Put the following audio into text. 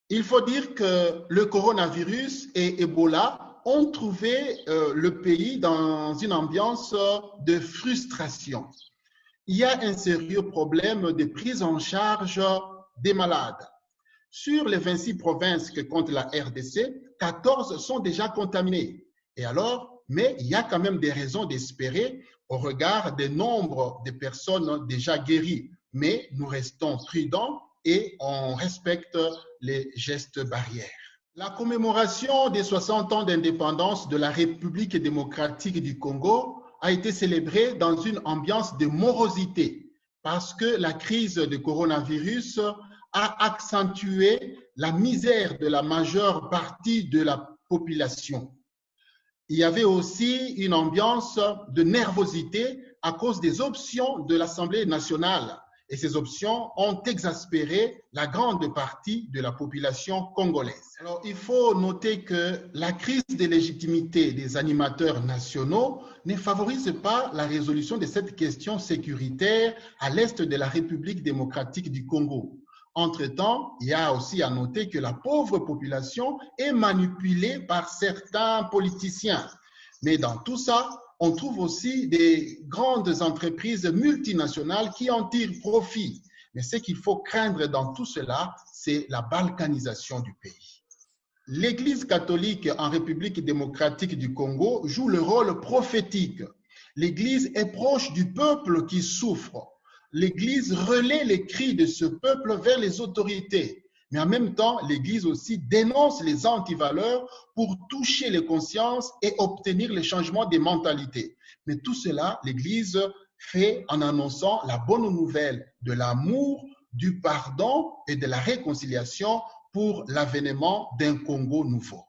Il faut dire que le coronavirus et Ebola ont trouvé le pays dans une ambiance de frustration. Il y a un sérieux problème de prise en charge des malades. Sur les 26 provinces que compte la RDC, 14 sont déjà contaminées. Et alors, mais il y a quand même des raisons d'espérer au regard des nombres de personnes déjà guéries. Mais nous restons prudents et on respecte les gestes barrières. La commémoration des 60 ans d'indépendance de la République démocratique du Congo a été célébrée dans une ambiance de morosité parce que la crise du coronavirus a accentué la misère de la majeure partie de la population. Il y avait aussi une ambiance de nervosité à cause des options de l'Assemblée nationale. Et ces options ont exaspéré la grande partie de la population congolaise. Alors, il faut noter que la crise de légitimité des animateurs nationaux ne favorise pas la résolution de cette question sécuritaire à l'est de la République démocratique du Congo. Entre-temps, il y a aussi à noter que la pauvre population est manipulée par certains politiciens. Mais dans tout ça, on trouve aussi des grandes entreprises multinationales qui en tirent profit. Mais ce qu'il faut craindre dans tout cela, c'est la balkanisation du pays. L'Église catholique en République démocratique du Congo joue le rôle prophétique. L'Église est proche du peuple qui souffre. L'Église relaie les cris de ce peuple vers les autorités. Mais en même temps, l'Église aussi dénonce les antivaleurs pour toucher les consciences et obtenir le changement des mentalités. Mais tout cela, l'Église fait en annonçant la bonne nouvelle de l'amour, du pardon et de la réconciliation pour l'avènement d'un Congo nouveau.